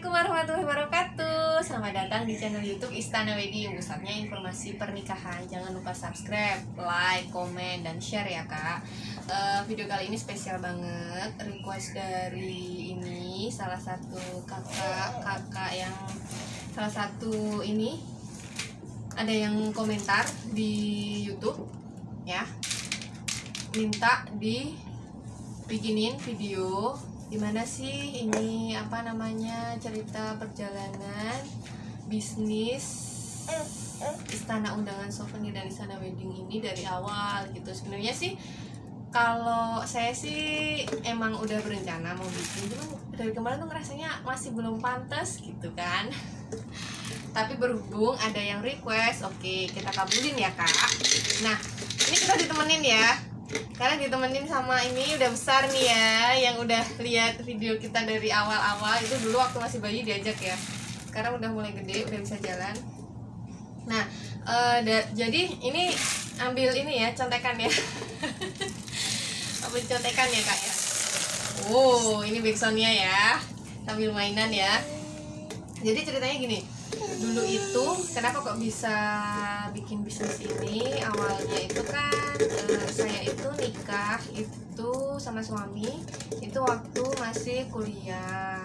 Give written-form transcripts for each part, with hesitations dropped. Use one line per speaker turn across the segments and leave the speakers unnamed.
Assalamualaikum warahmatullahi wabarakatuh. Selamat datang di channel YouTube Istana Wedding. Pusatnya informasi pernikahan. Jangan lupa subscribe, like, komen, dan share ya kak. Video kali ini spesial banget. Request dari ini salah satu kakak yang salah satu ini ada yang komentar di YouTube ya, minta dibikinin video gimana sih ini apa namanya cerita perjalanan bisnis Istana Undangan Souvenir dan Istana Wedding ini dari awal gitu. Sebenarnya sih kalau saya sih emang udah berencana mau bikin, cuman dari kemarin tuh ngerasanya masih belum pantas gitu kan. Tapi berhubung ada yang request, oke kita kabulin ya kak. Nah ini kita ditemenin ya, karena ditemenin sama ini udah besar nih ya, yang udah lihat video kita dari awal-awal. Itu dulu waktu masih bayi diajak ya, sekarang udah mulai gede, udah bisa jalan. Nah jadi ini ambil ini ya, contekan ya. Ambil contekan ya kak ya. Oh ini backsoundnya ya, sambil mainan ya. Jadi ceritanya gini, dulu itu kenapa kok bisa bikin bisnis ini, awalnya itu kan saya itu nikah itu sama suami itu waktu masih kuliah.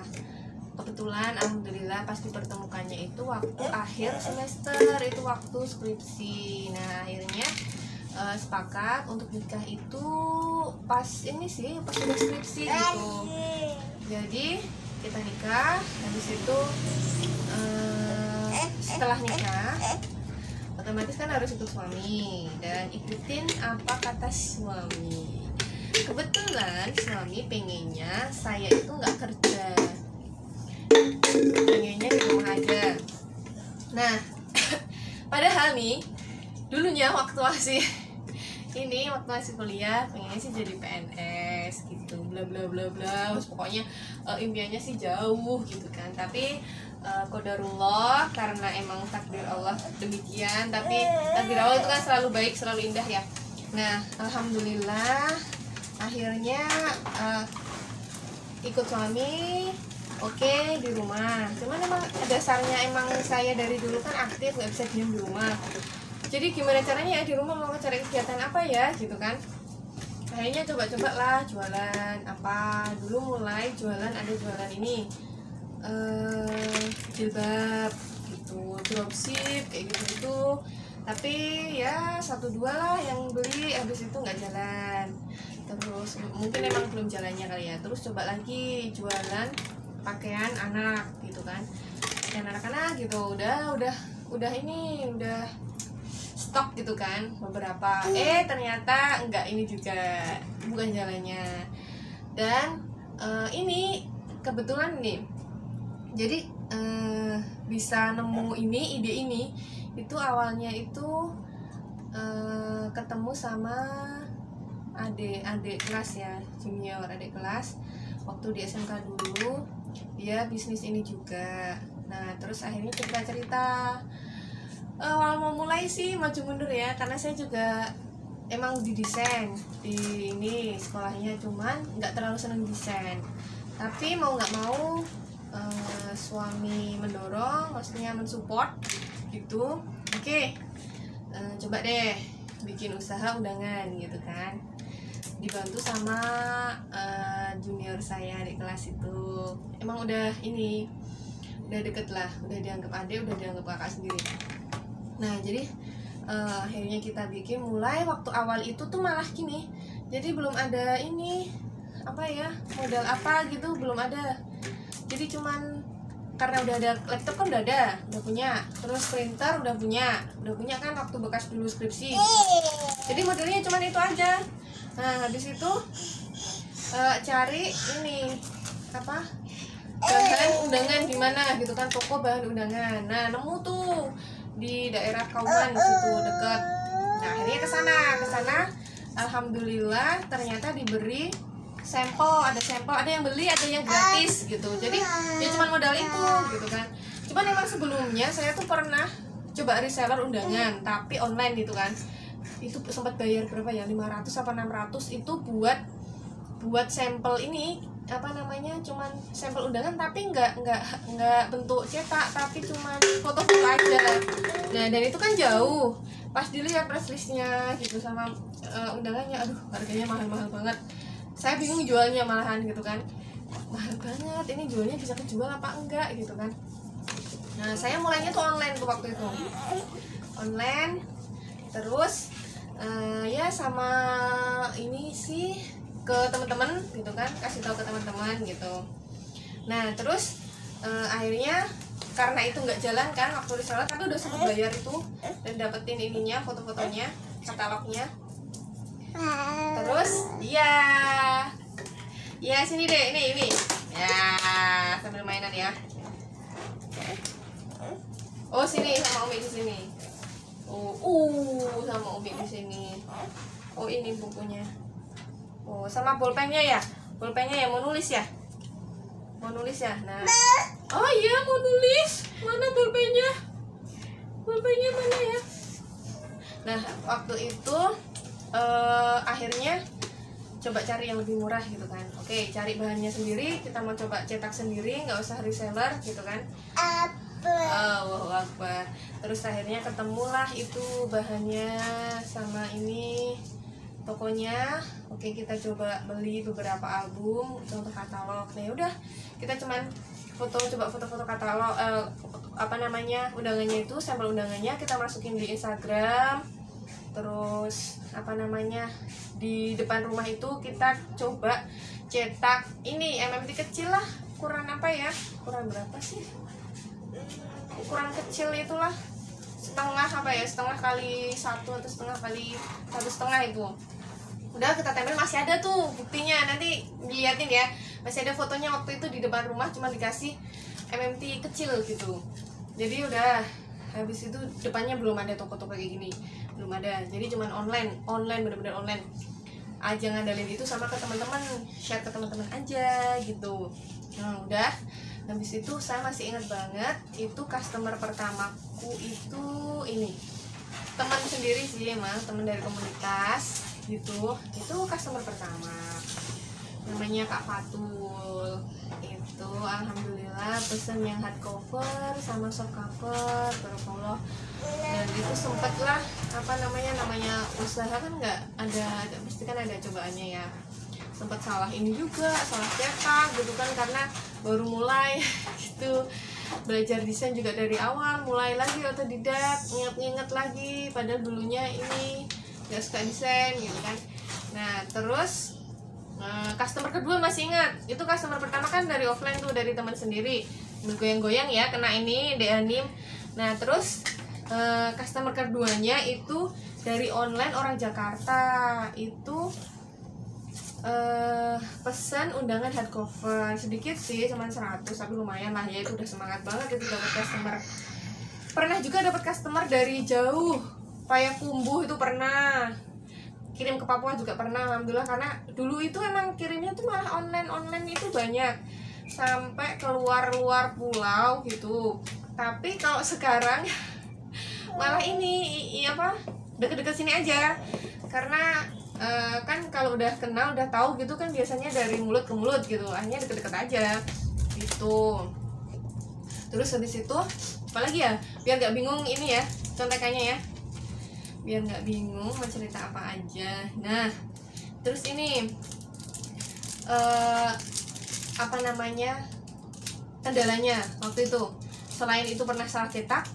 Kebetulan alhamdulillah pas dipertemukannya itu waktu akhir semester, itu waktu skripsi. Nah akhirnya sepakat untuk nikah itu pas ini sih, pas udah skripsi gitu. Jadi kita nikah, habis itu setelah nikah otomatis kan harus ikut suami dan ikutin apa kata suami. Kebetulan suami pengennya saya itu nggak kerja, pengennya di rumah aja. Nah padahal nih dulunya waktu masih kuliah pengennya sih jadi PNS gitu, bla bla bla bla. Pokoknya impiannya sih jauh gitu kan. Tapi qadarullah, karena emang takdir Allah demikian. Tapi takdir Allah itu kan selalu baik, selalu indah ya. Nah alhamdulillah akhirnya ikut suami. Oke di rumah, cuman emang dasarnya emang saya dari dulu kan aktif, nggak bisa diam di rumah. Jadi gimana caranya ya di rumah mau cari kegiatan apa ya gitu kan. Akhirnya coba-coba lah jualan apa. Dulu mulai jualan, ada jualan ini jilbab gitu, dropship kayak gitu. Tapi ya 1-2 lah yang beli, habis itu nggak jalan. Terus mungkin emang belum jalannya kali ya. Terus coba lagi jualan pakaian anak gitu kan, pakaian anak-anak gitu. Udah ini udah stok gitu kan beberapa, ternyata enggak, ini juga bukan jalannya. Dan ini kebetulan nih, jadi bisa nemu ini, ide ini itu awalnya itu ketemu sama adik kelas ya, junior adik kelas waktu di SMK dulu, dia bisnis ini juga. Nah terus akhirnya cerita awal mau mulai sih maju mundur ya, karena saya juga emang di desain di ini sekolahnya, cuman nggak terlalu seneng desain. Tapi mau nggak mau suami mendorong, maksudnya mensupport gitu. Oke, coba deh bikin usaha undangan gitu kan, dibantu sama junior saya di kelas itu. Emang udah ini udah deket lah, udah dianggap adik, udah dianggap kakak sendiri. Nah jadi akhirnya kita bikin, mulai waktu awal itu tuh malah gini, jadi belum ada ini apa ya, modal apa gitu belum ada. Jadi cuman karena udah ada laptop kan udah punya, terus printer udah punya kan waktu bekas dulu skripsi. Jadi modelnya cuman itu aja. Nah habis itu cari ini apa, bahan undangan di mana gitu kan, toko bahan undangan. Nah nemu tuh di daerah Kauman situ deket. Nah akhirnya kesana alhamdulillah ternyata diberi sampel, ada yang beli, ada yang gratis gitu. Jadi ya cuma modal itu gitu kan. Cuman emang sebelumnya saya tuh pernah coba reseller undangan tapi online gitu kan. Itu sempat bayar berapa ya, 500 apa 600 itu buat sampel ini apa namanya, cuman sampel undangan tapi nggak bentuk cetak, tapi cuman foto-foto aja. Nah dan itu kan jauh, pas dilihat press listnya gitu sama undangannya, aduh harganya mahal-mahal banget. Saya bingung jualnya malahan gitu kan, mahal banget, ini jualnya bisa kejual apa enggak gitu kan. Nah saya mulainya tuh online tuh waktu itu, online. Terus ya sama ini sih ke teman-teman gitu kan, kasih tahu ke teman-teman gitu. Nah terus akhirnya karena itu nggak jalan kan waktu reseller, tapi udah sempat bayar itu dan dapetin ininya, foto-fotonya, katalognya. Terus ya sini deh, ini ya sambil mainan ya. Oh sini sama Umi di sini. Sama Umi di sini. Oh ini bukunya. Oh sama bolpennya ya. Bolpennya ya, mau nulis ya. Mau nulis ya. Nah. Oh iya mau nulis. Mana bolpennya? Bolpennya mana ya? Nah waktu itu akhirnya coba cari yang lebih murah gitu kan. Oke, cari bahannya sendiri. Kita mau coba cetak sendiri, nggak usah reseller gitu kan. Allahu Akbar. Terus akhirnya ketemulah itu bahannya sama ini tokonya. Oke, kita coba beli beberapa album untuk katalog. Nah udah, kita cuman coba foto-foto katalog apa namanya, undangannya itu, sampel undangannya kita masukin di Instagram. Terus apa namanya, di depan rumah itu kita coba cetak ini MMT kecil lah, ukuran apa ya, ukuran berapa sih, ukuran kecil itulah, setengah apa ya, setengah kali 1 atau setengah kali 1,5 itu. Udah kita tempel, masih ada tuh buktinya, nanti diliatin ya, masih ada fotonya waktu itu di depan rumah, cuma dikasih MMT kecil gitu. Jadi udah, habis itu depannya belum ada toko-toko kayak gini, belum ada, jadi cuman online bener-bener online aja, ngandalin itu sama ke teman-teman, share ke teman-teman aja gitu. Nah udah, habis itu saya masih ingat banget, itu customer pertamaku itu ini teman sendiri sih, emang teman dari komunitas gitu. Itu customer pertama, namanya Kak Fatul. Itu alhamdulillah pesen yang hardcover sama softcover, barakallah. Dan itu sempet lah apa namanya usaha kan nggak ada, pasti kan ada cobaannya ya. Sempat salah ini juga, salah cetak gitu kan, karena baru mulai gitu. Belajar desain juga dari awal, mulai lagi otodidak, inget-inget lagi, padahal dulunya ini nggak suka desain gitu kan. Nah terus customer kedua masih ingat, itu customer pertama kan dari offline tuh, dari teman sendiri, bergoyang-goyang ya, kena ini denim. Nah terus customer keduanya itu dari online, orang Jakarta. Itu pesan undangan hardcover, sedikit sih, cuma 100, tapi lumayan lah ya, itu udah semangat banget itu dapat customer. Pernah juga dapat customer dari jauh, Payakumbuh itu pernah, kirim ke Papua juga pernah, alhamdulillah. Karena dulu itu emang kirimnya tuh malah online itu banyak, sampai keluar pulau gitu. Tapi kalau sekarang malah ini apa, deket-deket sini aja, karena kan kalau udah kenal, udah tahu gitu kan, biasanya dari mulut ke mulut gitu, akhirnya deket-deket aja gitu. Terus habis itu apalagi ya, biar gak bingung ini ya contekannya ya, biar nggak bingung mau cerita apa aja. Nah terus ini apa namanya, kendalanya waktu itu, selain itu pernah salah cetak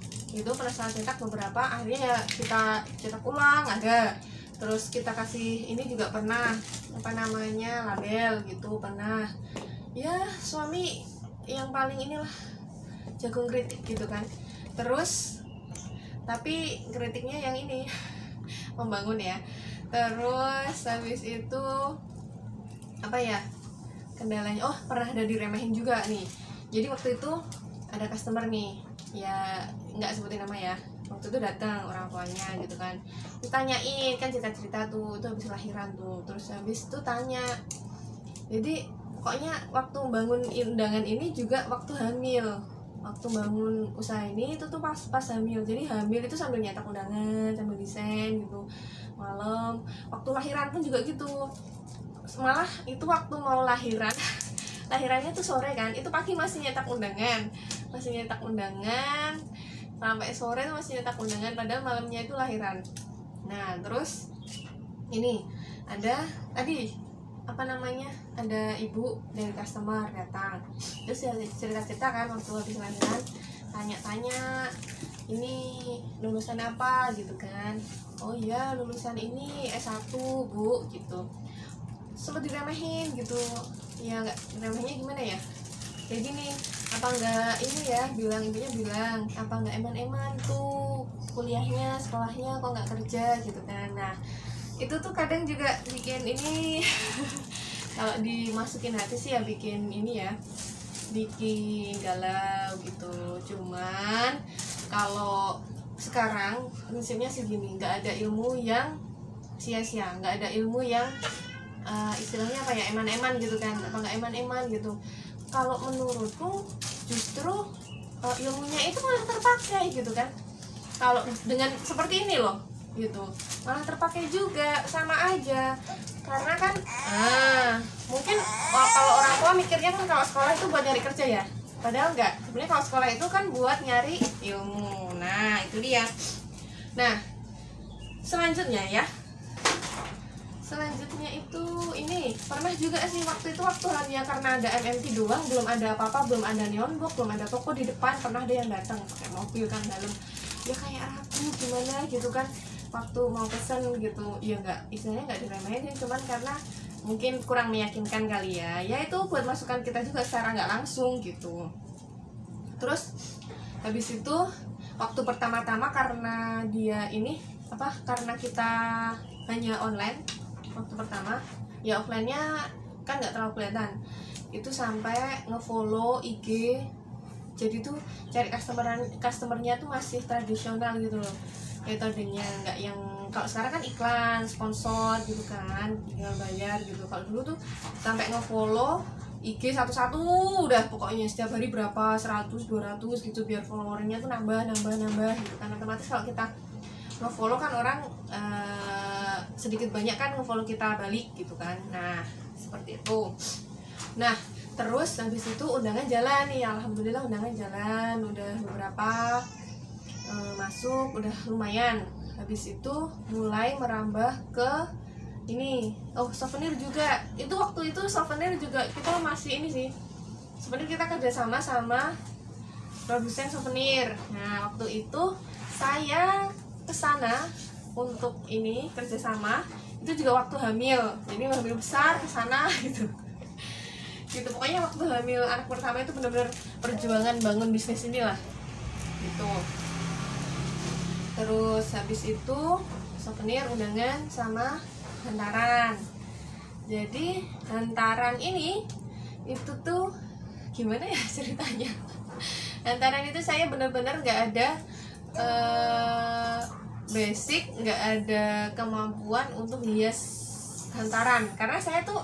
beberapa, akhirnya ya kita cetak ulang ada. Terus kita kasih ini juga pernah, apa namanya, label gitu pernah ya. Suami yang paling inilah jagung kritik gitu kan. Terus tapi kritiknya yang ini membangun ya. Terus habis itu apa ya kendalanya, oh pernah ada diremehin juga nih. Jadi waktu itu ada customer nih, ya nggak sebutin nama ya, waktu itu datang orang tuanya gitu kan, ditanyain kan cerita tuh, itu habis lahiran tuh. Terus habis itu tanya, jadi pokoknya waktu bangun undangan ini juga waktu hamil, waktu bangun usaha ini itu tuh pas hamil. Jadi hamil itu sambil nyetak undangan, sambil desain gitu malam. Waktu lahiran pun juga gitu, malah itu waktu mau lahiran lahirannya tuh sore kan, itu pagi masih nyetak undangan, sampai sore tuh masih nyetak undangan, padahal malamnya itu lahiran. Nah terus ini ada tadi ada ibu dari customer datang, terus cerita kan waktu habis lahiran, tanya-tanya ini lulusan apa gitu kan. Oh iya lulusan ini S1 bu gitu. Sempet diremehin gitu ya, nggak remehnya gimana ya, kayak gini, apa enggak ini ya, ibunya bilang apa enggak eman-eman tuh kuliahnya, sekolahnya, kok nggak kerja gitu kan. Nah itu tuh kadang juga bikin ini kalau dimasukin hati sih ya bikin ini ya, bikin galau gitu. Cuman kalau sekarang prinsipnya segini, nggak ada ilmu yang sia-sia, nggak ada ilmu yang istilahnya apa ya, eman-eman gitu kan, apa nggak eman-eman gitu. Kalau menurutku justru ilmunya itu malah terpakai gitu kan, kalau dengan seperti ini loh gitu, malah terpakai juga, sama aja. Karena kan mungkin kalau orang tua mikirnya kan kalau sekolah itu buat nyari kerja ya, padahal enggak, sebenarnya kalau sekolah itu kan buat nyari ilmu. Nah itu dia. Nah selanjutnya itu ini pernah juga sih waktu hanya karena ada MMT doang, belum ada apa-apa, belum ada neon box, belum ada toko di depan, pernah ada yang datang pakai mobil kan dalam, ya kayak ragu gimana gitu kan waktu mau pesen gitu. Ya enggak, istilahnya enggak diremehin, cuman karena mungkin kurang meyakinkan kali ya, itu buat masukan kita juga secara nggak langsung gitu. Terus habis itu waktu pertama-tama karena dia ini karena kita hanya online waktu pertama ya, offline-nya kan nggak terlalu kelihatan, itu sampai ngefollow IG. Jadi tuh cari customernya tuh masih tradisional gitu loh metodenya, nggak yang kalau sekarang kan iklan, sponsor gitu kan, tinggal bayar gitu. Kalau dulu tuh sampai ngefollow IG satu-satu, udah pokoknya setiap hari berapa, 100, 200 gitu, biar followernya tuh nambah gitu kan. Otomatis kalau kita ngefollow kan orang sedikit banyak kan ngefollow kita balik gitu kan. Nah seperti itu. Nah terus habis itu undangan jalan nih, alhamdulillah undangan jalan, udah beberapa masuk, udah lumayan. Habis itu mulai merambah ke ini, souvenir juga. Itu waktu itu souvenir juga kita masih ini sih, sebenarnya kita kerjasama sama produsen souvenir. Nah waktu itu saya kesana untuk ini kerjasama, itu juga waktu hamil, jadi hamil besar kesana gitu. Pokoknya waktu hamil anak pertama itu benar-benar perjuangan bangun bisnis inilah gitu. Terus habis itu souvenir, undangan, sama hantaran. Jadi hantaran ini itu tuh gimana ya ceritanya. Hantaran itu saya benar-benar nggak ada basic, nggak ada kemampuan untuk hias hantaran, karena saya tuh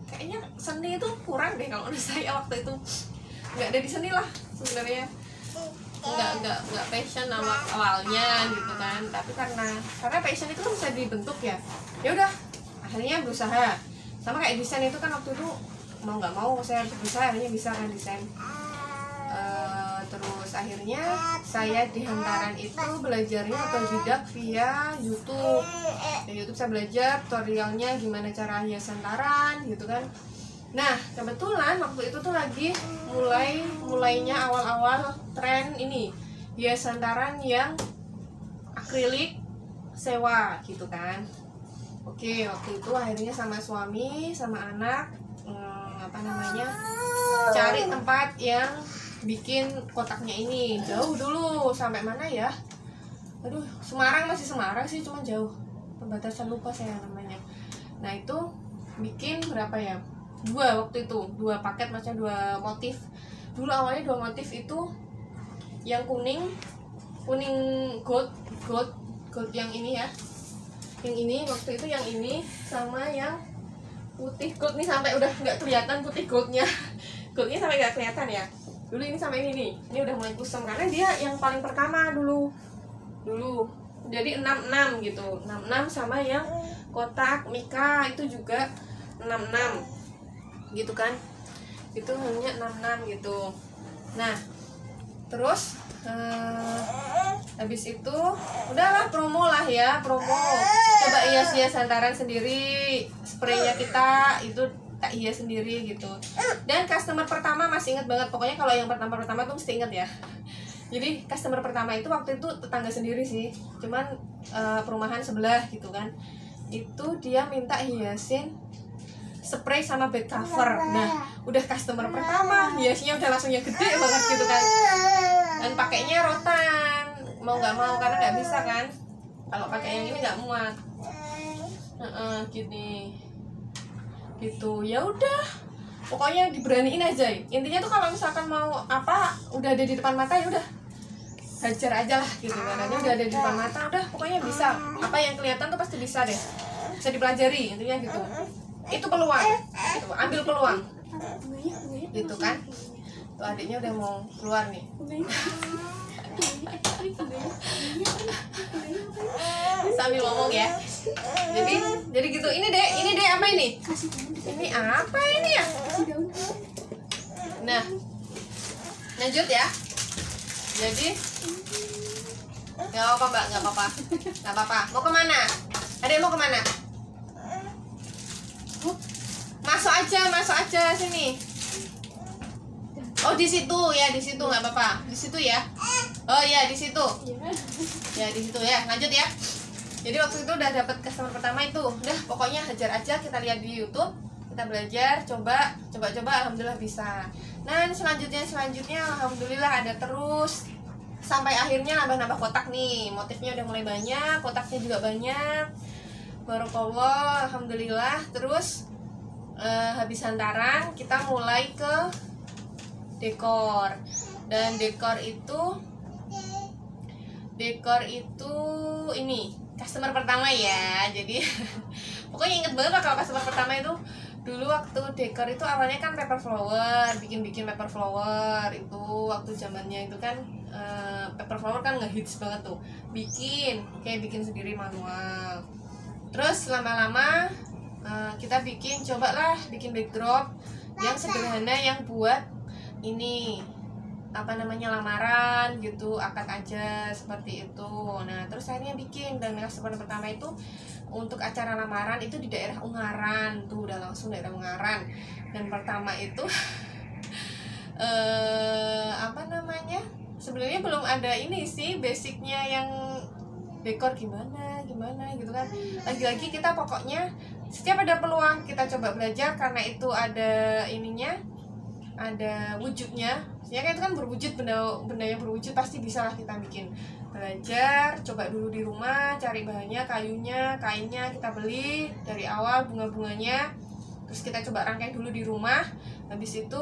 kayaknya seni itu kurang deh kalau menurut saya waktu itu. Nggak ada di seni lah sebenarnya, nggak passion awalnya gitu kan. Tapi karena passion itu kan bisa dibentuk ya udah akhirnya berusaha. Sama kayak desain itu kan waktu itu mau nggak mau saya berusaha, akhirnya bisa kan desain. Terus akhirnya saya di hantaran itu belajarnya otodidak via YouTube. Di YouTube saya belajar tutorialnya gimana cara hias hantaran gitu kan. Nah kebetulan waktu itu tuh lagi mulainya awal-awal tren ini hias hantaran yang akrilik sewa gitu kan. Oke, waktu itu akhirnya sama suami sama anak cari tempat yang bikin kotaknya ini. Jauh dulu, sampai mana ya, aduh Semarang, masih Semarang sih, cuma jauh, perbatasan lupa saya namanya. Nah itu bikin berapa ya, waktu itu 2 paket, maksudnya 2 motif. Dulu awalnya 2 motif itu yang kuning gold yang ini ya, yang ini waktu itu, yang ini sama yang putih gold nih, sampai udah nggak kelihatan putih goldnya sampai nggak kelihatan ya. Dulu ini sampai ini nih, ini udah mulai kusam karena dia yang paling pertama dulu jadi 66 gitu, 66 sama yang kotak Mika itu juga 66 gitu kan. itu hanya 66 gitu. Nah terus habis itu udahlah promo lah ya, promo. Coba hias-hias hantaran sendiri, spraynya kita itu tak hias sendiri gitu. Dan customer pertama masih inget banget, pokoknya kalau yang pertama-pertama tuh mesti inget ya. Jadi customer pertama itu waktu itu tetangga sendiri sih, cuman perumahan sebelah gitu kan. Itu dia minta hiasin spray sama back cover. Nah udah customer pertama, hiasnya udah langsung yang gede banget gitu kan. Dan pakainya rotan, mau nggak mau karena nggak bisa kan. Kalau pakai yang ini nggak muat. Gini, gitu. Ya udah, pokoknya diberaniin aja. Intinya tuh kalau misalkan mau apa, udah ada di depan mata ya udah hajar aja lah gitu kan. Udah ada di depan mata, udah pokoknya bisa. Apa yang kelihatan tuh pasti bisa deh, bisa dipelajari intinya gitu. Itu peluang, gitu. Ambil peluang, gitu kan. Tuh adiknya udah mau keluar nih. Sambil ngomong ya. Jadi gitu. Ini deh apa ini? Ini apa ini ya? Nah, lanjut ya. Jadi nggak apa-apa mbak, nggak apa-apa. Mau kemana? Adek mau kemana? Masuk aja sini. Oh di situ nggak apa-apa, di situ ya. Oh ya di situ. Ya di situ ya. Lanjut ya. Jadi waktu itu udah dapet customer pertama itu, udah pokoknya hajar aja, kita lihat di YouTube, kita belajar, coba, alhamdulillah bisa. Nah selanjutnya alhamdulillah ada terus sampai akhirnya nambah kotak nih, motifnya udah mulai banyak, kotaknya juga banyak. Barakallah, alhamdulillah. Terus habis hantaran kita mulai ke dekor. Dan dekor itu ini customer pertama ya. Jadi pokoknya inget banget lah kalau customer pertama itu. Dulu waktu dekor itu awalnya kan paper flower, bikin paper flower itu waktu zamannya itu kan paper flower kan ngehits banget tuh. Bikin sendiri manual. Terus lama-lama kita cobalah bikin backdrop yang sederhana, yang buat ini apa namanya lamaran gitu, akad aja seperti itu. Nah terus akhirnya bikin, dan customer pertama itu untuk acara lamaran itu di daerah Ungaran tuh, udah langsung daerah Ungaran. Dan pertama itu apa namanya, sebenarnya belum ada ini sih basicnya yang dekor gimana gitu kan. Lagi-lagi kita pokoknya setiap ada peluang kita coba belajar, karena itu ada ininya, ada wujudnya. Ya kan itu kan berwujud, benda yang berwujud pasti bisa lah kita bikin. Belajar, coba dulu di rumah, cari bahannya, kainnya kita beli dari awal, bunga-bunganya. Terus kita coba rangkai dulu di rumah. Habis itu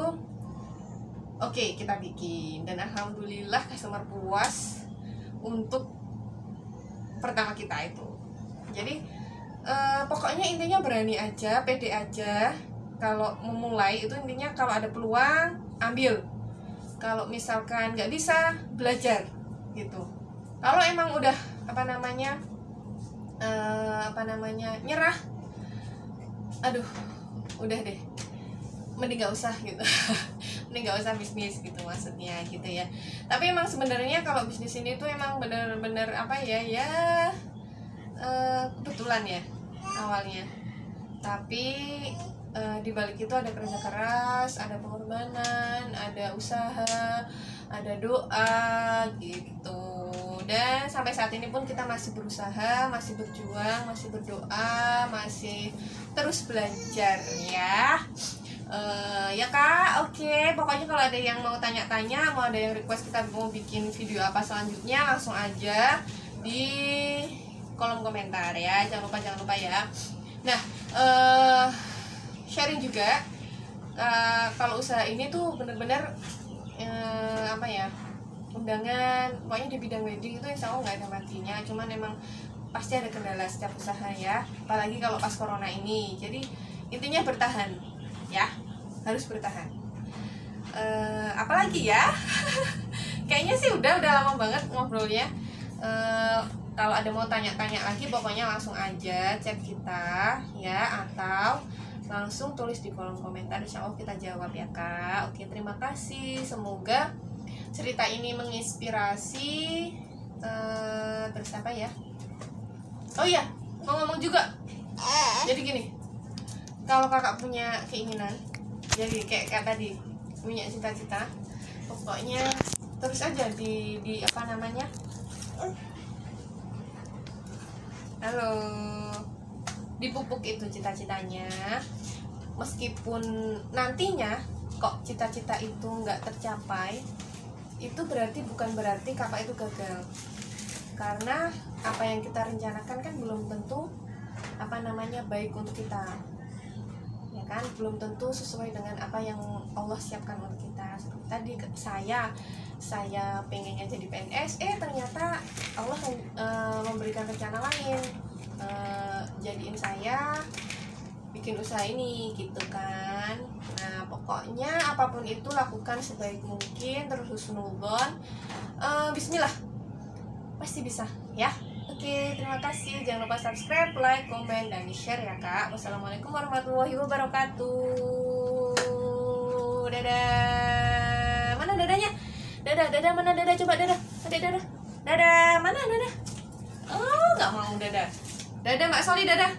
oke, kita bikin. Dan alhamdulillah customer puas untuk pertama kita itu. Jadi pokoknya intinya berani aja, pede aja. Kalau memulai itu intinya kalau ada peluang ambil. Kalau misalkan nggak bisa, belajar gitu. Kalau emang udah nyerah, aduh udah deh, mending nggak usah gitu. Mending nggak usah bisnis gitu maksudnya gitu ya. Tapi emang sebenarnya kalau bisnis ini tuh emang bener-bener kebetulan ya awalnya. Tapi di balik itu ada kerja keras, ada pengorbanan, ada usaha, ada doa gitu. Dan sampai saat ini pun kita masih berusaha, masih berjuang, masih berdoa, masih terus belajar ya. Ya kak, oke. Pokoknya kalau ada yang mau tanya-tanya, mau ada yang request kita mau bikin video apa selanjutnya, langsung aja di kolom komentar ya. Jangan lupa ya. Nah, sharing juga kalau usaha ini tuh bener-bener undangan, pokoknya di bidang wedding itu insya Allah nggak ada matinya. Cuman emang pasti ada kendala setiap usaha ya, apalagi kalau pas corona ini. Jadi intinya bertahan ya, harus bertahan. Apalagi ya kayaknya sih udah lama banget ngobrolnya. Kalau ada mau tanya-tanya lagi, pokoknya langsung aja chat kita ya, atau langsung tulis di kolom komentar, insya Allah kita jawab ya Kak. Oke, terima kasih, semoga cerita ini menginspirasi. Terus apa ya, oh iya mau ngomong juga. Jadi gini, kalau kakak punya keinginan, jadi kayak tadi punya cita-cita, pokoknya terus aja di apa namanya, halo, dipupuk itu cita-citanya. Meskipun nantinya kok cita-cita itu nggak tercapai, itu bukan berarti kakak itu gagal, karena apa yang kita rencanakan kan belum tentu apa namanya baik untuk kita, ya kan, belum tentu sesuai dengan apa yang Allah siapkan untuk kita. Seperti tadi saya pengennya jadi PNS, ternyata Allah memberikan rencana lain, jadiin saya bikin usaha ini gitu kan. Nah pokoknya apapun itu lakukan sebaik mungkin, terus husnudzon, bismillah, pasti bisa ya. Oke, terima kasih, jangan lupa subscribe, like, komen, dan share ya Kak. Wassalamualaikum warahmatullahi wabarakatuh. Dadah. Mana dadanya? Dadah mana dadah, coba dadah. Dadah mana dadah? Oh nggak mau dadah. Dadah Mbak Soli, dadah.